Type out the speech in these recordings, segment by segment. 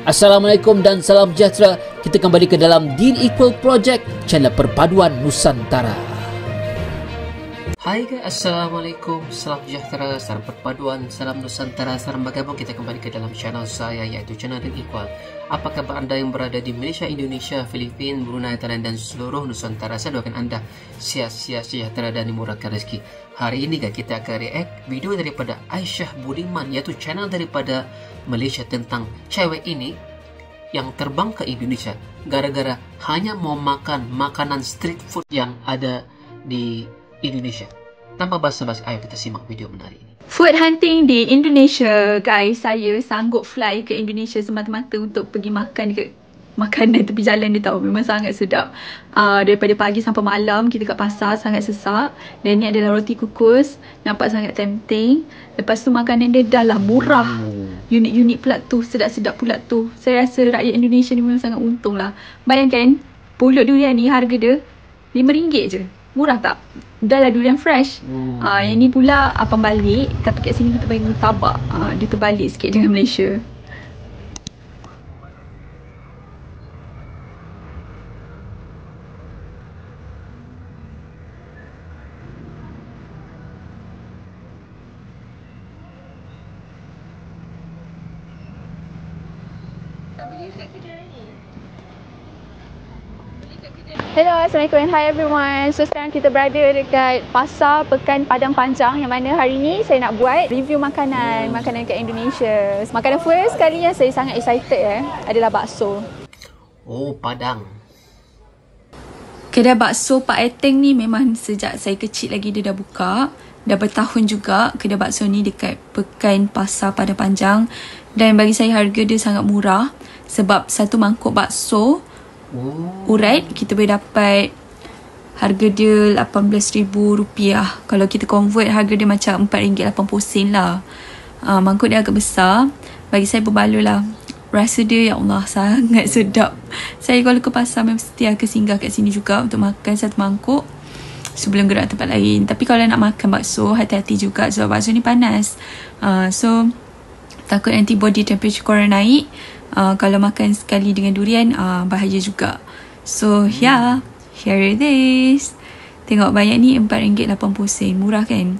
Assalamualaikum dan salam sejahtera. Kita kembali ke dalam Deal Equal Project, channel perpaduan Nusantara. Hai guys, Assalamualaikum, salam sejahtera, salam perpaduan, salam Nusantara, salam bergabung. Kita kembali ke dalam channel saya, iaitu channel Deal Equal. Apa khabar anda yang berada di Malaysia, Indonesia, Filipina, Brunei, Thailand dan seluruh Nusantara? Saya doakan anda sihat-sihat, sejahtera dan dimurahkan rezeki. Hari ini guys, kita akan react video daripada Aisyah Budiman, iaitu channel daripada Malaysia tentang cewek ini yang terbang ke Indonesia gara-gara hanya mau makan makanan street food yang ada di Indonesia. Tanpa basa-basi, ayo kita simak video menarik ini. Food hunting di Indonesia, guys. Saya sanggup fly ke Indonesia semata-mata untuk pergi makan dekat makanan tepi jalan dia tahu. Memang sangat sedap. Daripada pagi sampai malam kita kat pasar, sangat sesak. Dan ni adalah roti kukus. Nampak sangat tempting. Lepas tu makanan dia dah lah murah. Unik-unik pula tu, sedap-sedap pula tu. Saya rasa rakyat Indonesia ni memang sangat untung lah. Bayangkan, pulut durian ni harga dia RM5 je. Murah tak? Dah lah durian fresh. Yang ni pula abang balik. Tapi kat sini kita bagi tabak. Dia terbalik sikit dengan Malaysia. Hello, Assalamualaikum and hi everyone. So sekarang kita berada dekat Pasar Pekan Padang Panjang, yang mana hari ni saya nak buat review makanan kat Indonesia. Makanan first kali yang saya sangat excited adalah bakso. Oh, Padang. Kedai bakso Pak Eteng ni memang sejak saya kecil lagi dia dah buka. Dah bertahun juga kedai bakso ni dekat Pekan Pasar Padang Panjang. Dan bagi saya harga dia sangat murah. Sebab satu mangkuk bakso urat kita boleh dapat harga dia RM18,000. Kalau kita convert harga dia macam RM4.80 lah. Mangkuk dia agak besar. Bagi saya berbaloi lah. Rasa dia, ya Allah, sangat sedap. Saya kalau ke pasar mesti akan singgah kat sini juga untuk makan satu mangkuk sebelum gerak tempat lain. Tapi kalau nak makan bakso, hati-hati juga sebab bakso ni panas. So takut nanti body temperature korang naik. Kalau makan sekali dengan durian, bahaya juga. So yeah, here it is. Tengok banyak ni RM4.80. Murah kan?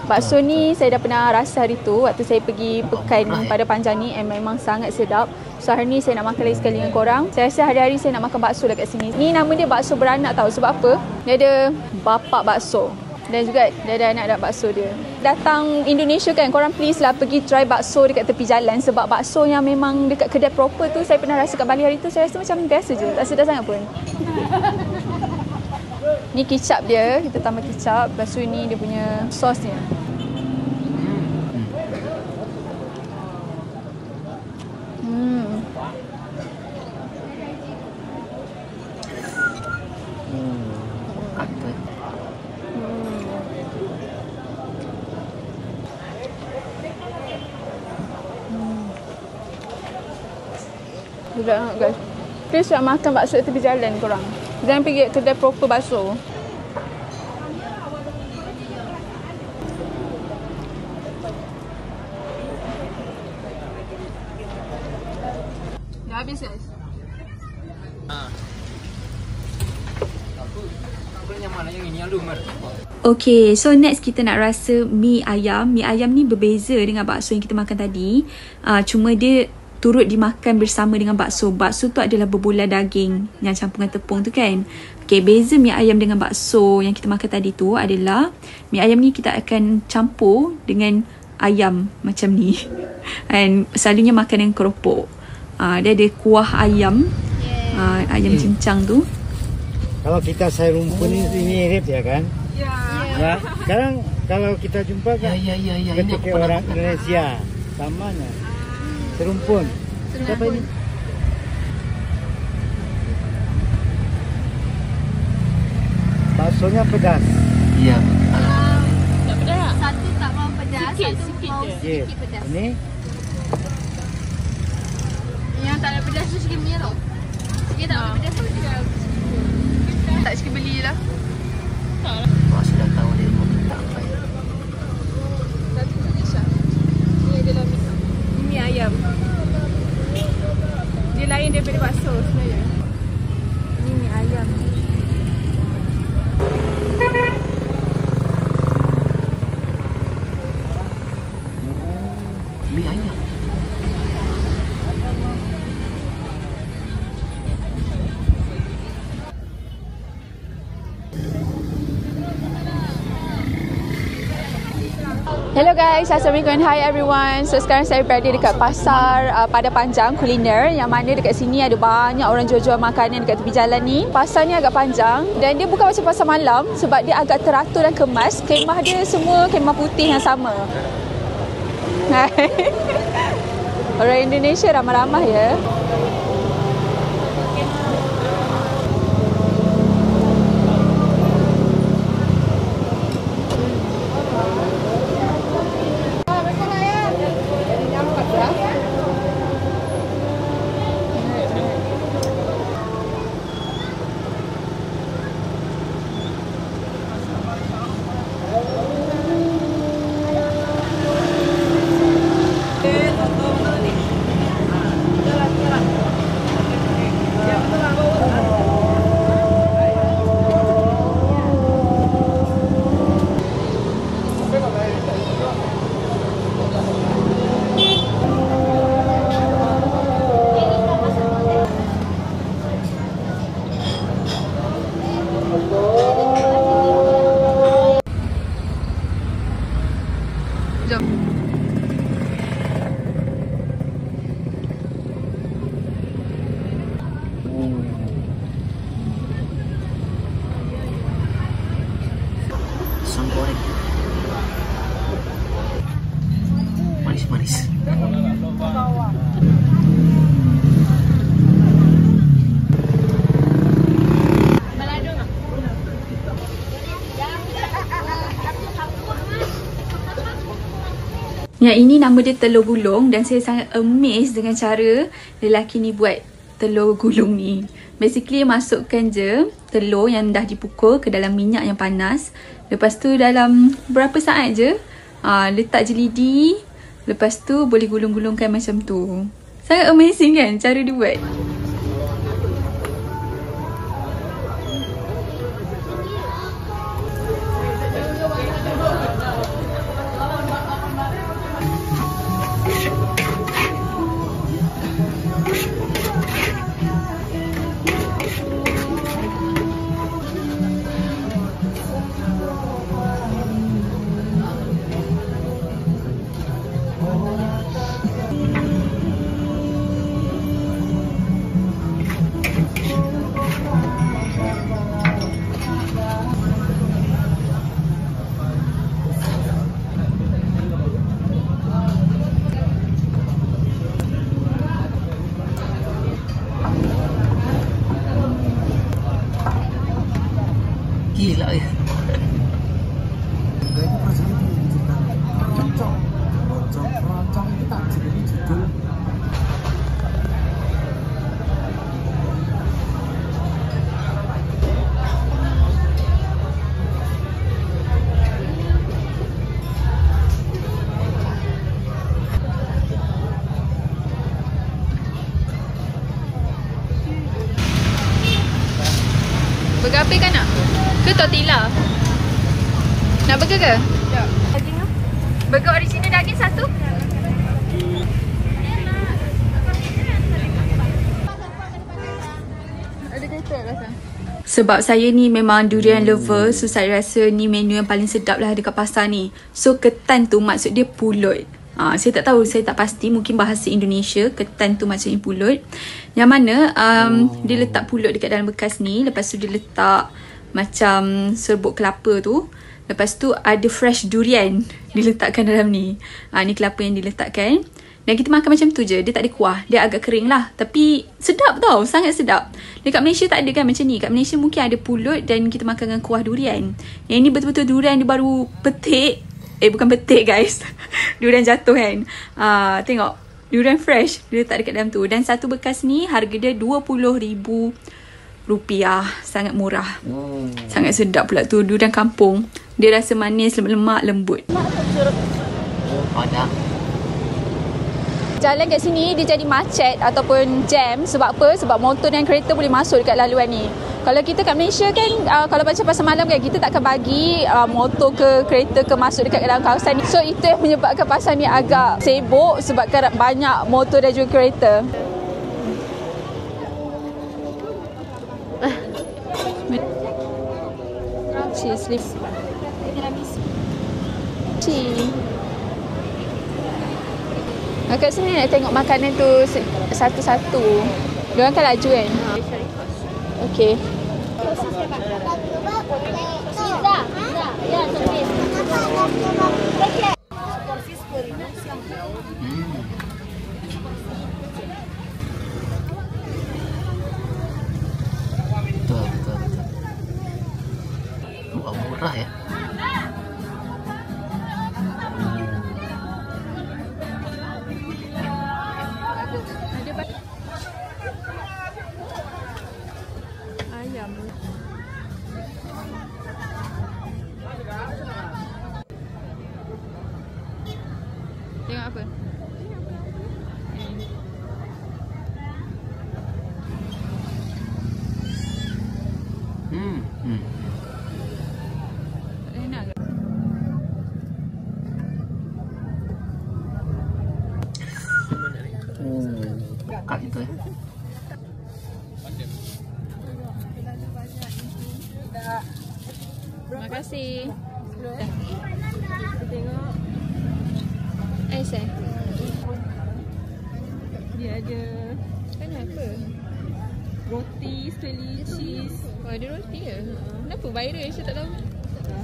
Bakso ni saya dah pernah rasa hari tu waktu saya pergi Pekan Padang Panjang ni, memang sangat sedap. So hari ni saya nak makan lagi sekali dengan korang. Saya rasa hari-hari saya nak makan bakso dekat sini. Ni nama dia bakso beranak tau. Sebab apa? Dia ada bapak bakso dan juga dia ada anak bakso dia. Datang Indonesia kan, korang please lah pergi try bakso dekat tepi jalan. Sebab bakso yang memang dekat kedai proper tu, saya pernah rasa kat Bali hari tu, saya rasa macam biasa je, tak sedap sangat pun. Ni kicap dia, kita tambah kicap. Lepas tu ni dia punya sosnya. Sedap sangat guys. Please nak makan bakso di tepi jalan korang. Jangan pergi kedai proper bakso. Dah habis guys. Okay, so next kita nak rasa mi ayam. Mi ayam ni berbeza dengan bakso yang kita makan tadi. Cuma dia turut dimakan bersama dengan bakso. Bakso tu adalah berbola daging yang campur dengan tepung tu kan. Okay, beza mi ayam dengan bakso yang kita makan tadi tu adalah mi ayam ni kita akan campur dengan ayam macam ni. Dan selalunya makan dengan keropok. Dia ada kuah ayam. Ayam cincang tu. Kalau kita sayur rumpun ni mirip ya kan? Ya. Sekarang kalau kita jumpa kan ketika orang Indonesia samanya serumpun. Siapa ini? Baksonya pedas. Iya. Tak pedas. Satu tak mau pedas, satu mau Sikit pedas. Ini Yang tak ada pedas tu sikit punya tau. Sikit tak ada pedas tu sikit. Tak sikit belilah. Wah, sudah tahu dia mau minta apa ya. Satu tu Nisha. Ni adalah mi ayam. lain daripada bakso sebenarnya. Ini mi ayam. Mi ayam. Hello guys, Assalamualaikum. Hi everyone. So sekarang saya berada dekat pasar Pada Panjang kuliner, yang mana dekat sini ada banyak orang jual-jual makanan dekat tepi jalan ni. Pasar ni agak panjang dan dia bukan macam pasar malam sebab dia agak teratur dan kemas. Kemah dia semua kemah putih yang sama. Orang Indonesia ramah-ramah ya. Pisang goreng manis-manis. Yang ini nama dia telur gulung dan saya sangat amazed dengan cara lelaki ni buat telur gulung ni. Basically masukkan je telur yang dah dipukul ke dalam minyak yang panas. Lepas tu dalam berapa saat je letak je lidi. Lepas tu boleh gulung-gulungkan macam tu. Sangat amazing kan cara dia buat. Gila ya. Burger apa kan nak? Ke tortilla? Nak burger ke? Ya. Daging lah. Burger original daging satu? Ada kereta rasa. Sebab saya ni memang durian lover, so saya rasa ni menu yang paling sedap lah dekat pasar ni. So ketan tu maksud dia pulut. Saya tak tahu, saya tak pasti, mungkin bahasa Indonesia ketan tu maksudnya pulut. Yang mana dia letak pulut dekat dalam bekas ni. Lepas tu dia letak macam serbuk kelapa tu. Lepas tu ada fresh durian diletakkan dalam ni. Ni kelapa yang diletakkan. Dan kita makan macam tu je. Dia tak ada kuah. Dia agak kering lah. Tapi sedap tau. Sangat sedap. Dekat Malaysia tak ada kan macam ni. Kat Malaysia mungkin ada pulut dan kita makan dengan kuah durian. Yang ni betul-betul durian dia baru petik. Bukan petik guys. Durian jatuh kan. Tengok. Durian fresh. Dia letak dekat dalam tu. Dan satu bekas ni harga dia RM20,000. Sangat murah. Sangat sedap pula tu. Durian kampung. Dia rasa manis, lemak, lembut. Padang. Jalan kat sini dia jadi macet ataupun jam. Sebab apa? Sebab motor dan kereta boleh masuk dekat laluan ni. Kalau kita kat Malaysia kan, kalau baca pasar malam kan, kita takkan bagi motor ke kereta ke masuk dekat dalam kawasan ni. So itu yang menyebabkan pasar ni agak sibuk sebabkan banyak motor dan juga kereta. Cheese lip. Cheese. Kat sini nak tengok makanan tu satu-satu. Diorang kan laju kan? Okey. Betul. Murah ya. Ayam. Tengok apa? Enak ke? Buka itu ya. Terima kasih. Kita tengok. Ais eh? Dia ada apa? Roti sekali, cheese. Oh, ada roti ke? Kenapa viral? Saya tak tahu.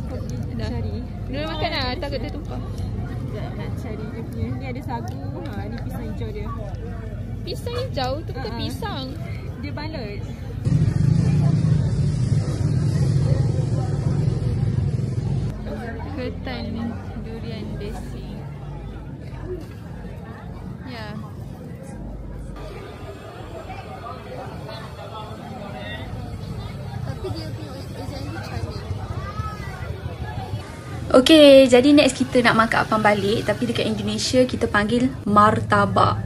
Kau pergi cari. Dia makan lah, takut dia tumpah. Sekejap nak cari dia punya. Ni ada sagu. Ni pisang hijau dia. Pisang hijau? Tu bukan pisang. Dia balut. Ketan durian desi. Ya. Tapi dia punya design dia cantik. Okay, jadi next kita nak makan apam balik. Tapi dekat Indonesia kita panggil martabak.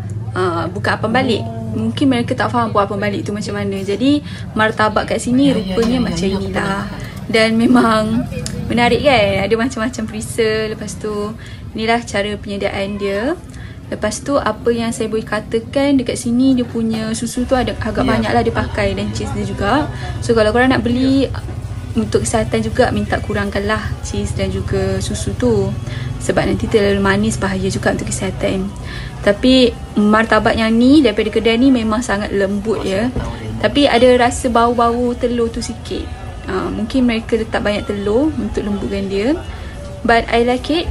Bukan apam balik. Mungkin mereka tak faham buat apam balik tu macam mana. Jadi martabak kat sini rupanya macam inilah. Dan memang menarik kan, ada macam-macam perisa. Lepas tu inilah cara penyediaan dia. Lepas tu apa yang saya boleh katakan, dekat sini dia punya susu tu ada agak banyak lah dia pakai, dan cheese dia juga. So kalau korang nak beli untuk kesihatan juga, minta kurangkan lah cheese dan juga susu tu, sebab nanti terlalu manis bahaya juga untuk kesihatan. Tapi martabak yang ni daripada kedai ni memang sangat lembut ya. Tapi ada rasa bau-bau telur tu sikit. Mungkin mereka letak banyak telur untuk lembutkan dia. But I like it.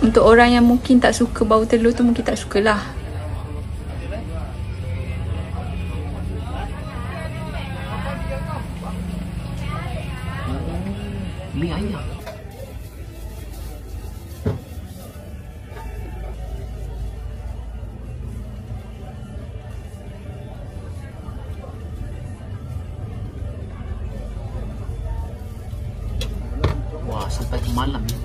Untuk orang yang mungkin tak suka bau telur tu, mungkin tak sukalah. Mie ayam. Wah, sampai malam ya.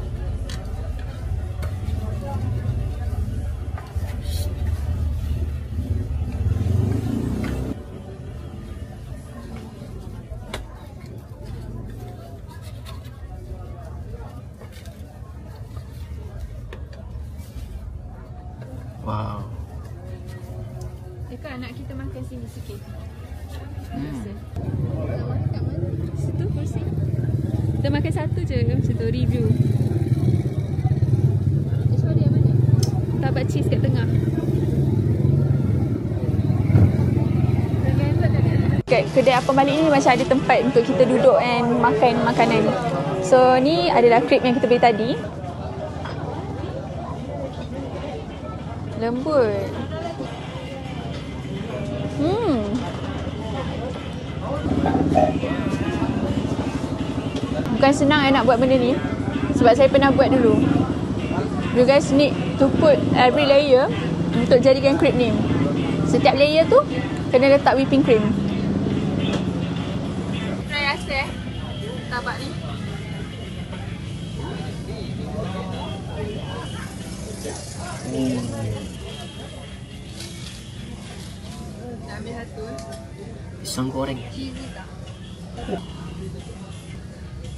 Wow. Dekat anak kita makan sini sikit. Situ kursi. Kita makan satu je macam tu, review. Sorry, yang mana? Tabak cheese kat tengah. Kat kedai apam balik ni macam ada tempat untuk kita duduk and makan makanan. So ni adalah krip yang kita beli tadi. Lembut. Bukan senang nak buat benda ni, sebab saya pernah buat dulu. You guys need to put every layer untuk jadikan crepe ni. Setiap layer tu kena letak whipping cream. Try rasa tabak ni. Pisang goreng.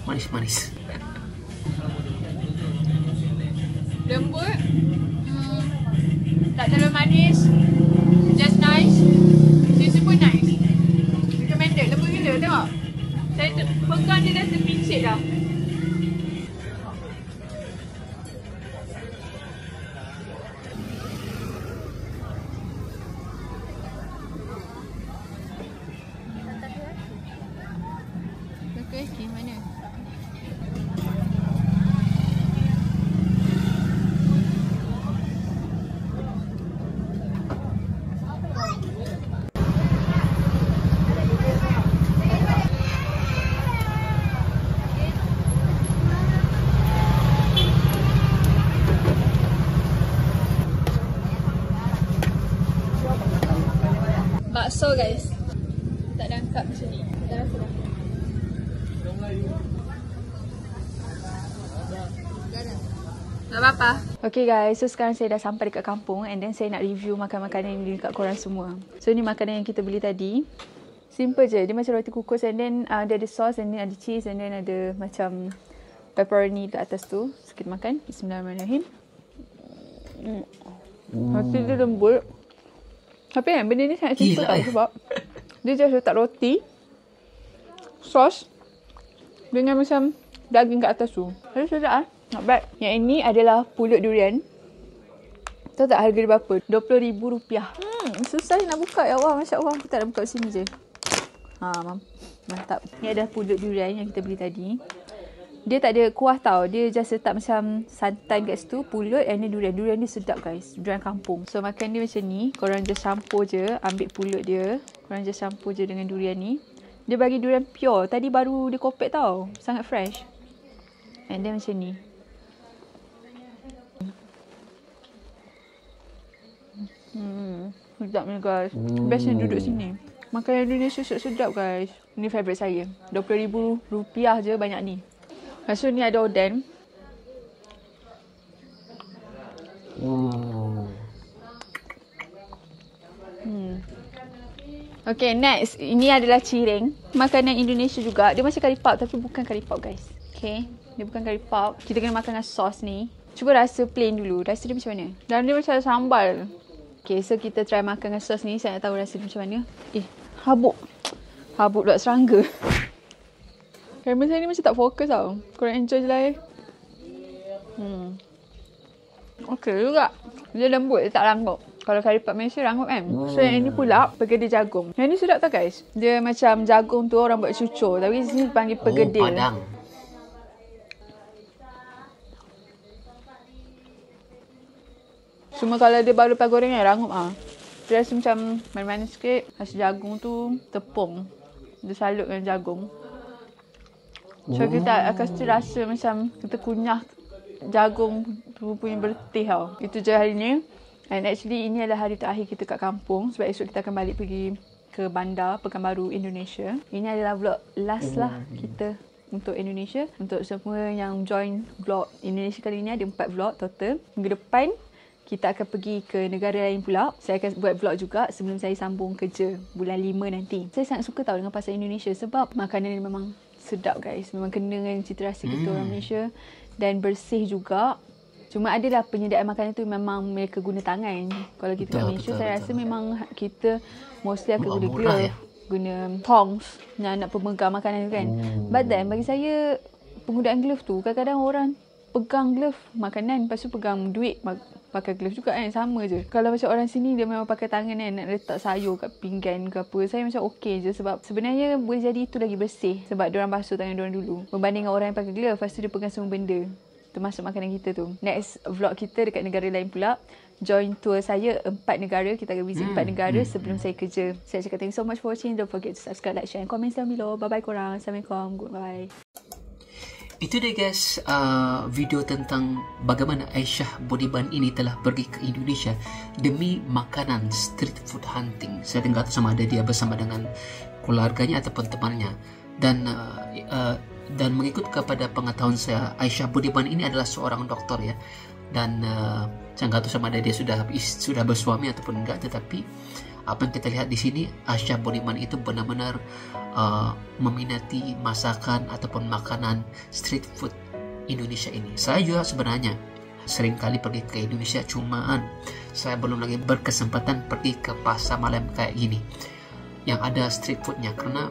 Manis-manis. Lembut. Tak terlalu manis. Just nice. Dia pun nice. Recommended. Lembut gila. Tengok. Saya pegang dia dah terpincit dah. Takoyaki mana? Bakso guys. Tak ada angkat macam ni. Tak rasa dah. Tak apa-apa. Okay guys, so sekarang saya dah sampai dekat kampung and then saya nak review makan-makanan yang dekat korang semua. So ni makanan yang kita beli tadi. Simple je, dia macam roti kukus and then dia ada sauce and then ada cheese and then ada macam pepperoni dekat atas tu. So kita makan. Bismillahirrahmanirrahim. Roti dia lembut. Tapi kan benda ni sangat simple tau sebab dia just letak roti, sos dengan macam daging kat atas tu. Jadi sedap lah. Not bad. Yang ini adalah pulut durian. Tahu tak harga dia berapa? RM20,000. Susah nak buka ya Allah. Masya Allah. Aku tak nak buka sini je. Mantap. Ni ada pulut durian yang kita beli tadi. Dia tak ada kuah tau. Dia just letak macam santan kat situ. Pulut and then durian. Durian dia sedap guys. Durian kampung. So makan dia macam ni. Korang just campur je. Ambil pulut dia. Korang just campur je dengan durian ni. Dia bagi durian pure. Tadi baru dia kopek tau. Sangat fresh. And then macam ni. Sedap ni guys. Bestnya duduk sini. Makanan Indonesia sedap guys. Ni favourite saya. RM20,000 je banyak ni. Lepas tu ni ada oden. Okay, next. Ini adalah cireng. Makanan Indonesia juga. Dia macam curry puff tapi bukan curry puff guys. Okay. Dia bukan curry puff. Kita kena makan dengan sos ni. Cuba rasa plain dulu. Rasa dia macam mana? Dalam dia macam sambal. Okay, so kita try makan dengan sos ni. Saya nak tahu rasa dia macam mana. Habuk. Habuk pula serangga. Kamera saya ni macam tak fokus tau. Korang enjoy je lah Okay juga. Dia lembut, dia tak rangup. Kalau curry puff Malaysia rangup kan. So yang ini pula pergedil jagung. Yang ni sedap tak guys? Dia macam jagung tu orang buat cucur. Tapi di sini panggil pergedil. Padang. Cuma kalau dia baru lepas goreng kan rangup Dia rasa macam manis-manis sikit. Rasa jagung tu tepung. Dia salut dengan jagung. So kita akan rasa macam kita kunyah jagung tu punya bertih tau. Itu je hari ni. And actually ini adalah hari terakhir kita kat kampung. Sebab esok kita akan balik pergi ke bandar Pekanbaru, Indonesia. Ini adalah vlog last lah kita untuk Indonesia. Untuk semua yang join vlog Indonesia kali ni ada 4 vlog total. Minggu depan kita akan pergi ke negara lain pula. Saya akan buat vlog juga sebelum saya sambung kerja bulan 5 nanti. Saya sangat suka tahu dengan pasal Indonesia sebab makanan dia memang sedap guys. Memang kena dengan cita rasa kita orang Malaysia. Dan bersih juga. Cuma adalah penyediaan makanan tu memang mereka guna tangan. Kalau kita kat Malaysia saya rasa memang kita mostly akan guna glove. Guna tongs yang nak pemegang makanan tu kan. But then bagi saya penggunaan glove tu kadang-kadang orang pegang glove makanan lepas tu pegang duit pakai glove juga kan. Sama je. Kalau macam orang sini dia memang pakai tangan kan. Nak letak sayur kat pinggan ke apa. Saya macam okey je. Sebab sebenarnya boleh jadi itu lagi bersih. Sebab diorang basuh tangan diorang dulu. Berbanding dengan orang yang pakai glove. Lepas tu dia pegang semua benda. Termasuk makanan kita tu. Next vlog kita dekat negara lain pula. Join tour saya 4 negara. Kita akan visit 4 negara sebelum saya kerja. Saya cakap thank you so much for watching. Don't forget to subscribe, like, share and comment down below. Bye bye korang. Assalamualaikum. Goodbye. Itu dia guys, video tentang bagaimana Aisyah Budiman ini telah pergi ke Indonesia demi makanan street food hunting. Saya dengar tu sama ada dia bersama dengan keluarganya ataupun temannya. Dan mengikut kepada pengetahuan saya, Aisyah Budiman ini adalah seorang doktor ya. Dan saya nggak tahu sama ada dia sudah bersuami ataupun enggak, tetapi Apa yang kita lihat di sini, Aisyah Budiman itu benar-benar meminati masakan ataupun makanan street food Indonesia ini. Saya juga sebenarnya sering kali pergi ke Indonesia, cumaan saya belum lagi berkesempatan pergi ke pasar malam kayak gini yang ada street foodnya, karena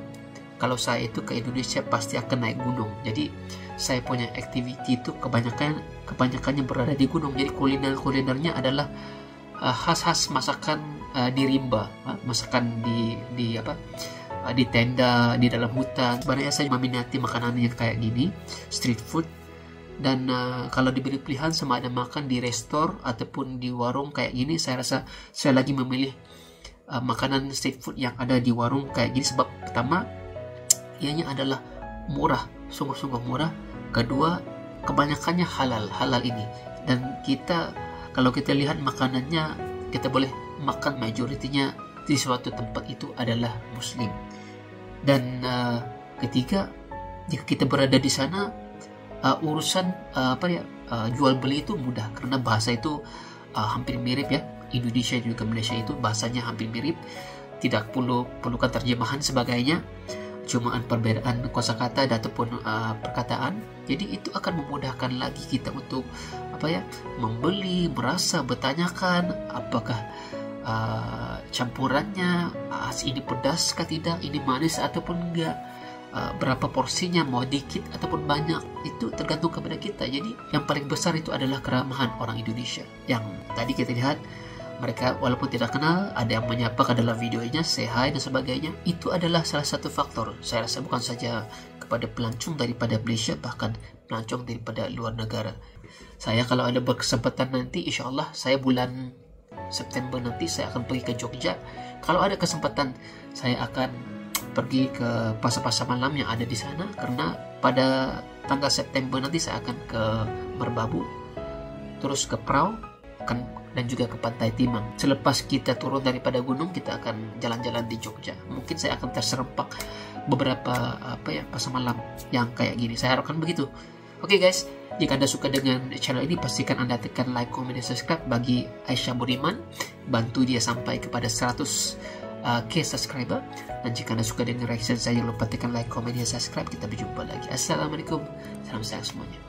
kalau saya itu ke Indonesia pasti akan naik gunung. Jadi saya punya activity itu kebanyakannya berada di gunung. Jadi kulinernya adalah khas-khas masakan di rimba, masakan di tenda, di dalam hutan. Sebenarnya saya meminati makanan yang kayak gini, street food. Dan kalau diberi pilihan sama ada makan di restor ataupun di warung kayak gini, saya rasa saya lagi memilih makanan street food yang ada di warung kayak gini. Sebab pertama, ianya adalah murah, sungguh-sungguh murah. Kedua, kebanyakannya halal ini. Dan kalau kita lihat makanannya, kita boleh makan majoritinya di suatu tempat itu adalah Muslim. Dan ketiga, jika kita berada di sana, urusan jual beli itu mudah, karena bahasa itu hampir mirip ya. Indonesia juga Malaysia itu bahasanya hampir mirip, tidak perlukan terjemahan sebagainya, cumaan perbedaan kosakata ataupun perkataan. Jadi itu akan memudahkan lagi kita untuk membeli, merasa, bertanyakan apakah campurannya, ini pedas kah tidak, ini manis ataupun enggak, berapa porsinya, mau dikit ataupun banyak, itu tergantung kepada kita. Jadi yang paling besar itu adalah keramahan orang Indonesia. Yang tadi kita lihat, mereka walaupun tidak kenal, ada yang menyapa ke dalam videonya, say hi dan sebagainya. Itu adalah salah satu faktor. Saya rasa bukan saja kepada pelancong daripada Malaysia, bahkan pelancong daripada luar negara. Saya kalau ada berkesempatan nanti, insya Allah saya bulan September nanti saya akan pergi ke Jogja. Kalau ada kesempatan, saya akan pergi ke pasar-pasar malam yang ada di sana, karena pada tanggal September nanti saya akan ke Merbabu, terus ke Prau, dan juga ke Pantai Timang. Selepas kita turun daripada gunung, kita akan jalan-jalan di Jogja. Mungkin saya akan terserempak beberapa pasar malam yang kayak gini. Saya harapkan begitu. Oke guys, jika Anda suka dengan channel ini, pastikan Anda tekan like, comment, dan subscribe bagi Aisyah Budiman. Bantu dia sampai kepada 100k subscriber. Dan jika Anda suka dengan reaction saya, jangan lupa tekan like, comment, dan subscribe. Kita berjumpa lagi. Assalamualaikum, salam sayang semuanya.